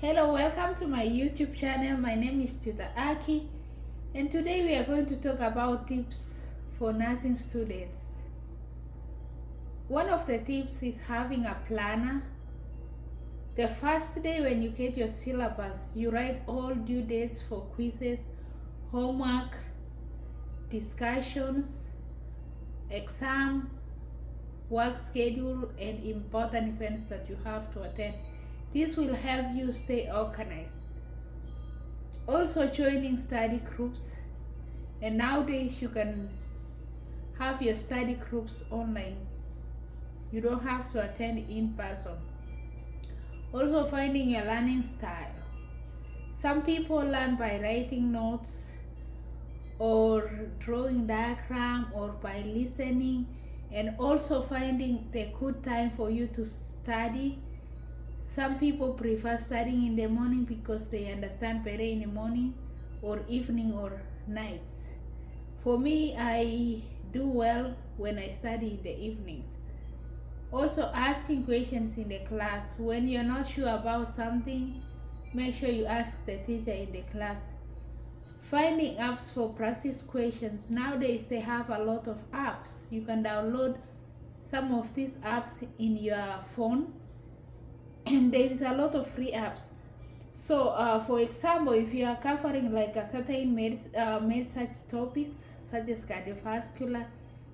Hello, welcome to my YouTube channel. My name is Tutor Aki, and today we are going to talk about tips for nursing students. One of the tips is having a planner. The first day when you get your syllabus, you write all due dates for quizzes, homework, discussions, exam, work schedule, and important events that you have to attend. This will help you stay organized. Also joining study groups, and nowadays you can have your study groups online. You don't have to attend in person. Also finding your learning style. Some people learn by writing notes or drawing diagram or by listening, and also finding the good time for you to study. Some people prefer studying in the morning because they understand better in the morning or evening or nights. For me, I do well when I study in the evenings. Also asking questions in the class. When you're not sure about something, make sure you ask the teacher in the class. Finding apps for practice questions. Nowadays they have a lot of apps. You can download some of these apps in your phone, and there is a lot of free apps. So for example, if you are covering like a certain med search topics such as cardiovascular,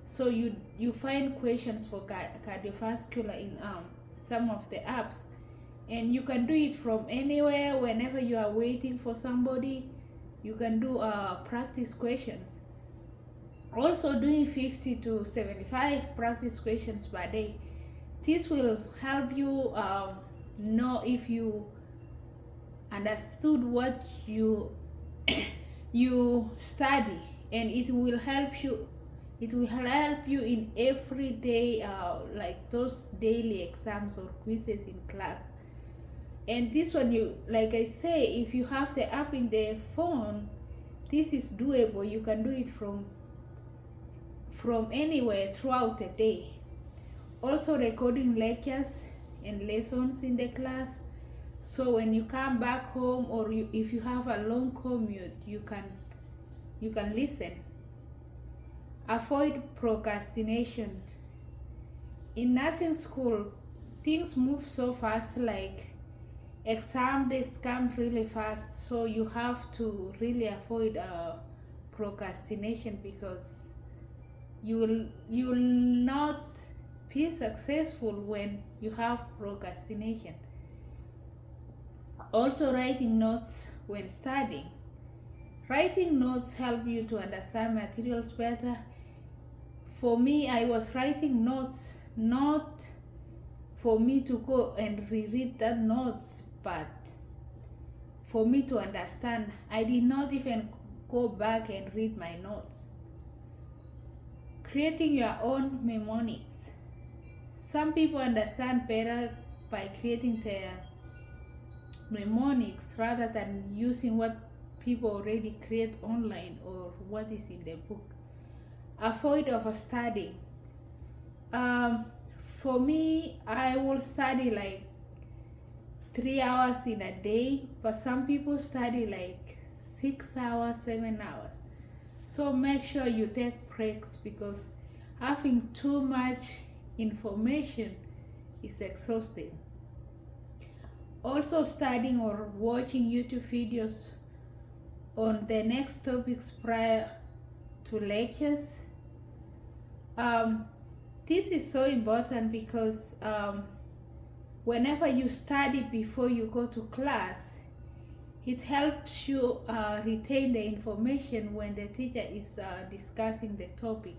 so you find questions for cardiovascular in some of the apps, and you can do it from anywhere. Whenever you are waiting for somebody, you can do practice questions. Also doing 50 to 75 practice questions per day. This will help you know if you understood what you you study, and it will help you in everyday like those daily exams or quizzes in class. And this one, you like I say, if you have the app in the phone, this is doable. You can do it from anywhere throughout the day. Also recording lectures and lessons in the class, so when you come back home or if you have a long commute, you can listen. Avoid procrastination. In nursing school, things move so fast, like exam days come really fast, so you have to really avoid procrastination, because you will not be successful when you have procrastination. Also writing notes when studying. Writing notes help you to understand materials better. For me, I was writing notes not for me to go and reread that notes, but for me to understand. I did not even go back and read my notes. Creating your own mnemonics. Some people understand better by creating their mnemonics rather than using what people already create online or what is in the book. Avoid overstudying. For me, I will study like 3 hours in a day, but some people study like 6 hours, 7 hours. So make sure you take breaks, because having too much information is exhausting. Also studying or watching YouTube videos on the next topics prior to lectures. This is so important, because whenever you study before you go to class, it helps you retain the information when the teacher is discussing the topic,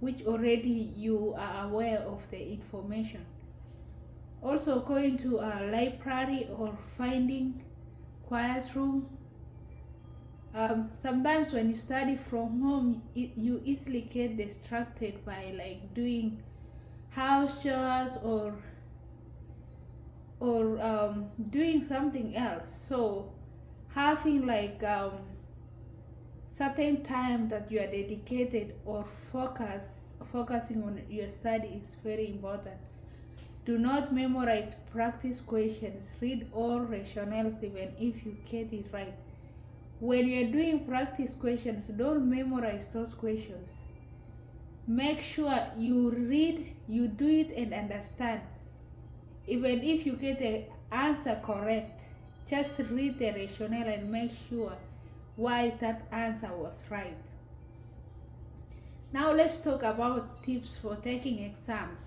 which already you are aware of the information. Also going to a library or finding quiet room. Sometimes when you study from home, you easily get distracted by like doing house chores or doing something else. So having like certain time that you are dedicated or focusing on your study is very important. Do not memorize practice questions. Read all rationales even if you get it right. When you're doing practice questions, don't memorize those questions. Make sure you read, you do it and understand. Even if you get the answer correct, just read the rationale and make sure why that answer was right. Now let's talk about tips for taking exams.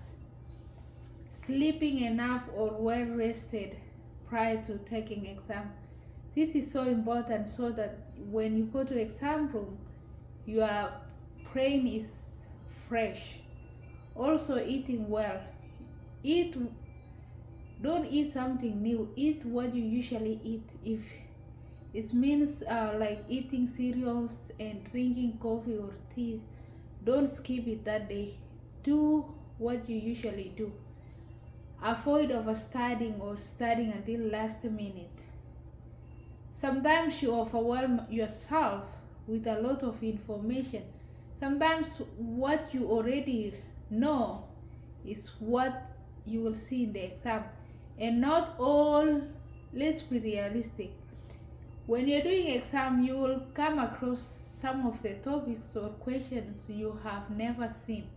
Sleeping enough or well rested prior to taking exam. This is so important so that when you go to exam room, your brain is fresh. Also eating well. Don't eat something new. Eat what you usually eat. If it means like eating cereals and drinking coffee or tea, don't skip it that day. Do what you usually do. Avoid overstudying or studying until last minute. Sometimes you overwhelm yourself with a lot of information. Sometimes what you already know is what you will see in the exam, and not all. Let's be realistic. When you're doing exam, you will come across some of the topics or questions you have never seen.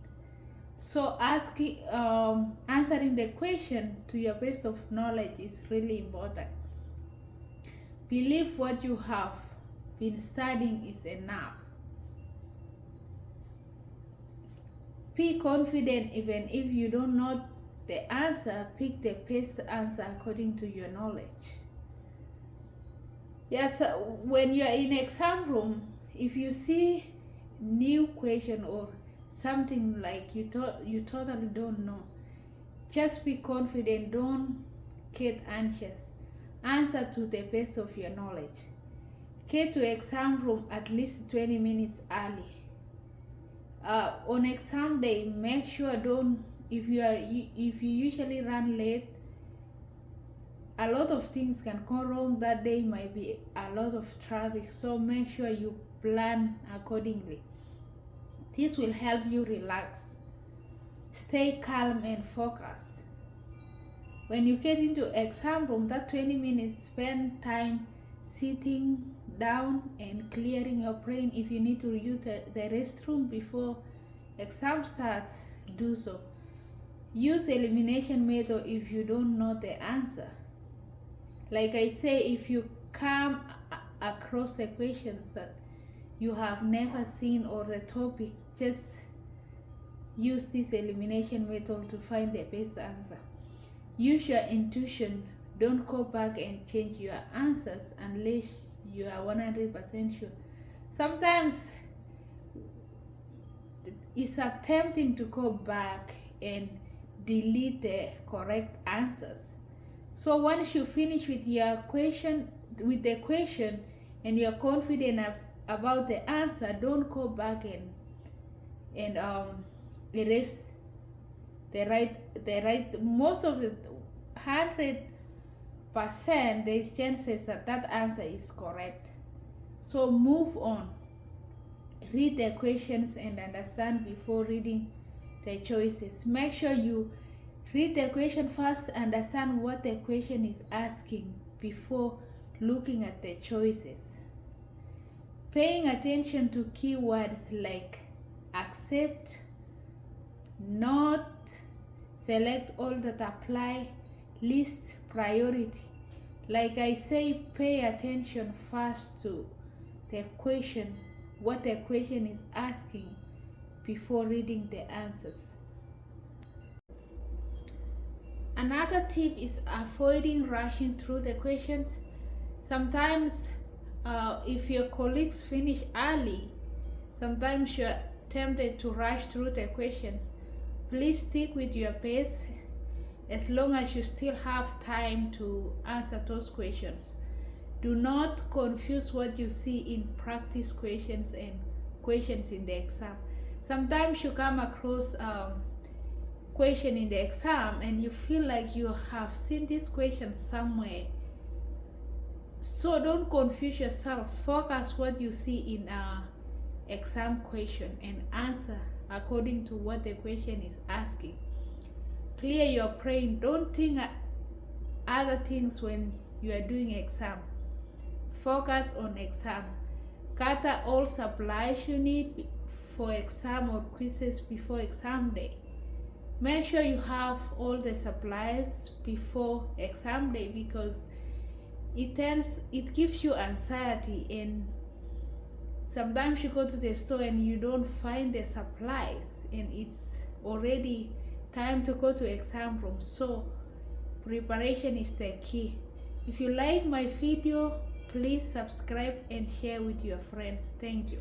So answering the question to your best of knowledge is really important. Believe what you have been studying is enough. Be confident even if you don't know the answer. Pick the best answer according to your knowledge. Yes, when you are in exam room, if you see new question or something like you totally don't know, just be confident. Don't get anxious. Answer to the best of your knowledge. Get to exam room at least 20 minutes early. On exam day, make sure if you usually run late, a lot of things can go wrong that day. Might be a lot of traffic, so make sure you plan accordingly. This will help you relax, stay calm and focus. When you get into exam room, that 20 minutes, spend time sitting down and clearing your brain. If you need to use the restroom before exam starts, do so. Use elimination method if you don't know the answer. Like I say, if you come across the questions that you have never seen or the topic, just use this elimination method to find the best answer. Use your intuition. Don't go back and change your answers unless you are 100% sure. Sometimes it's tempting to go back and delete the correct answers. So once you finish with the question and you're confident about the answer, don't go back and erase the right. Most of the 100%, there's chances that answer is correct. So move on. Read the questions and understand before reading the choices. Make sure you read the question first, understand what the question is asking before looking at the choices. Paying attention to keywords like accept, not, select all that apply, list, priority. Like I say, pay attention first to the question, what the question is asking before reading the answers. Another tip is avoiding rushing through the questions. Sometimes if your colleagues finish early, sometimes you're tempted to rush through the questions. Please stick with your pace as long as you still have time to answer those questions. Do not confuse what you see in practice questions and questions in the exam. Sometimes you come across question in the exam and you feel like you have seen this question somewhere. So don't confuse yourself. Focus what you see in exam question and answer according to what the question is asking. Clear your brain. Don't think other things when you are doing exam. Focus on exam. Gather all supplies you need for exam or quizzes before exam day. Make sure you have all the supplies before exam day, because it gives you anxiety, and sometimes you go to the store and you don't find the supplies and it's already time to go to exam room. So preparation is the key. If you like my video, please subscribe and share with your friends. Thank you.